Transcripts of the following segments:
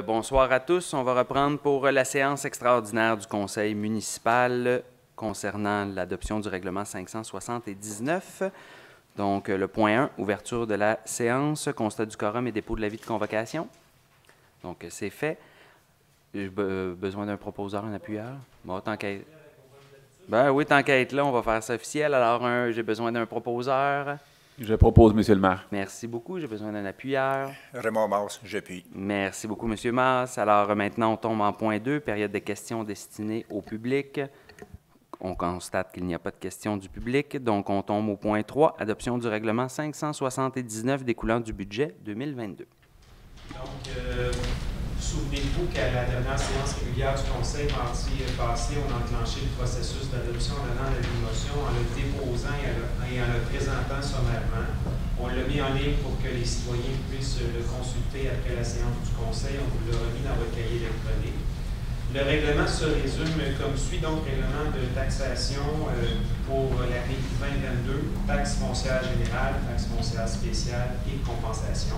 Bonsoir à tous. On va reprendre pour la séance extraordinaire du Conseil municipal concernant l'adoption du règlement 579. Donc, le point 1, ouverture de la séance, constat du quorum et dépôt de l'avis de convocation. Donc, c'est fait. J'ai besoin d'un proposeur, un appuyeur. Bon, tant qu'à... Ben oui, tant qu'à être là, on va faire ça officiel. Alors, j'ai besoin d'un proposeur. Je propose, Monsieur le maire. Merci beaucoup. J'ai besoin d'un appuyeur. Raymond Masse, j'appuie. Merci beaucoup, Monsieur Masse. Alors, maintenant, on tombe en point 2, période de questions destinées au public. On constate qu'il n'y a pas de questions du public. Donc, on tombe au point 3, adoption du règlement 579 découlant du budget 2022. Donc, souvenez-vous qu'à la dernière séance régulière du Conseil mardi passé, on a enclenché le processus d'adoption en donnant la motion, en le déposant et en le présentant sommairement. On l'a mis en ligne pour que les citoyens puissent le consulter après la séance du Conseil. On vous l'a remis dans votre cahier électronique. Le règlement se résume comme suit, donc, règlement de taxation pour l'année 2022, taxe foncière générale, taxe foncière spéciale et compensation.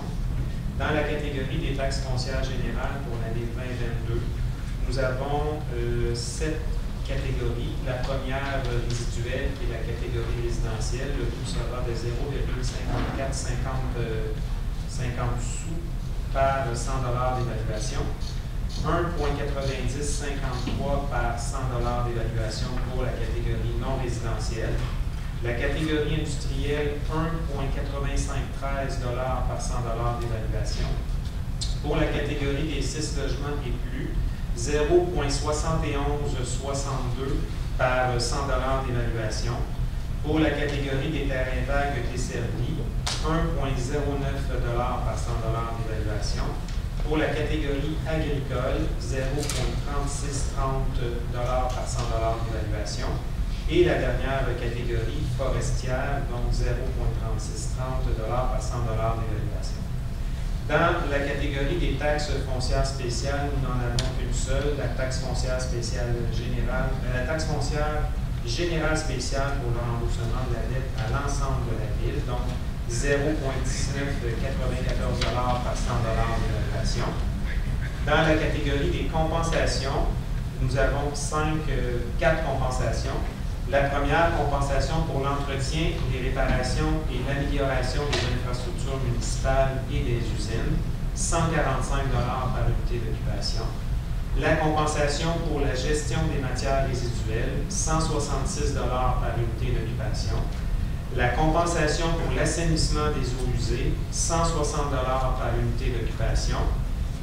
Dans la catégorie des taxes foncières générales pour l'année 2022, nous avons 7 catégories. La première résiduelle, qui est la catégorie résidentielle, le coût sera de 0,5450 sous par 100 $ d'évaluation. 1,9053 par 100 $ d'évaluation pour la catégorie non résidentielle. La catégorie industrielle, 1,8513 $ par 100 $ d'évaluation. Pour la catégorie des 6 logements et plus, 0,7162 par 100 $ d'évaluation. Pour la catégorie des terrains vagues desservis, 1,09 $ par 100 $ d'évaluation. Pour la catégorie agricole, 0,3630 $ par 100 $ d'évaluation. Et la dernière catégorie forestière, donc 0,3630 $ par 100 $ d'évaluation. Dans la catégorie des taxes foncières spéciales, nous n'en avons qu'une seule, la taxe foncière spéciale générale, la taxe foncière générale spéciale pour le remboursement de la dette à l'ensemble de la ville, donc 0,1994 $ par 100 $ d'évaluation. Dans la catégorie des compensations, nous avons 4 compensations. La première, compensation pour l'entretien, les réparations et l'amélioration des infrastructures municipales et des usines, 145 $ par unité d'occupation. La compensation pour la gestion des matières résiduelles, 166 $ par unité d'occupation. La compensation pour l'assainissement des eaux usées, 160 $ par unité d'occupation.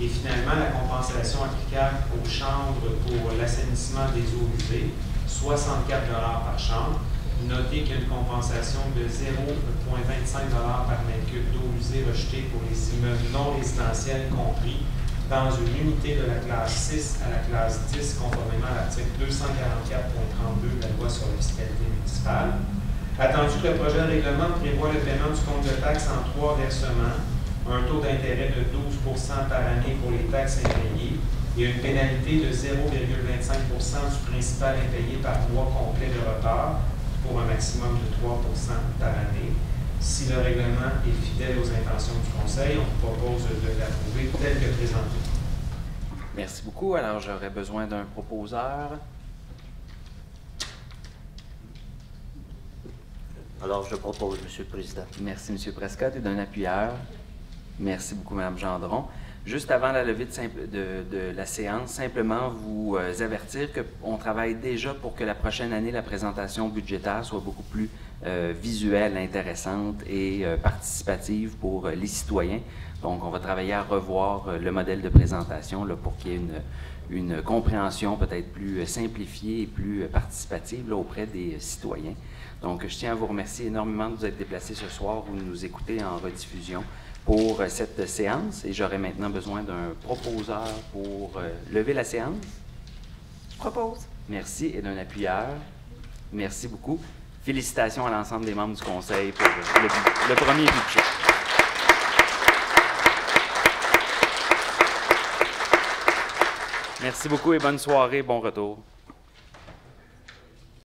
Et finalement, la compensation applicable aux chambres pour l'assainissement des eaux usées, 64 $ par chambre. Notez qu'il y a une compensation de 0,25 $ par mètre cube d'eau usée rejetée pour les immeubles non résidentiels compris dans une unité de la classe 6 à la classe 10, conformément à l'article 244.32 de la loi sur la fiscalité municipale. Attendu que le projet de règlement prévoit le paiement du compte de taxes en 3 versements, un taux d'intérêt de 12 % par année pour les taxes impayées et une pénalité de 0,25 % du principal impayé par mois complet de retard pour un maximum de 3 % par année. Si le règlement est fidèle aux intentions du Conseil, on vous propose de l'approuver tel que présenté. Merci beaucoup. Alors, j'aurais besoin d'un proposeur. Alors, je propose, Monsieur le Président. Merci, M. Prescott, et d'un appuyeur. Merci beaucoup, Mme Gendron. Juste avant la levée de la séance, simplement vous avertir qu'on travaille déjà pour que la prochaine année, la présentation budgétaire soit beaucoup plus visuelle, intéressante et participative pour les citoyens. Donc, on va travailler à revoir le modèle de présentation là, pour qu'il y ait une compréhension peut-être plus simplifiée et plus participative là, auprès des citoyens. Donc, je tiens à vous remercier énormément de vous être déplacés ce soir ou de nous écouter en rediffusion pour cette séance. Et j'aurai maintenant besoin d'un proposeur pour lever la séance. Je propose. Merci. Et d'un appuyeur. Merci beaucoup. Félicitations à l'ensemble des membres du Conseil pour le premier budget. Merci beaucoup et bonne soirée. Bon retour.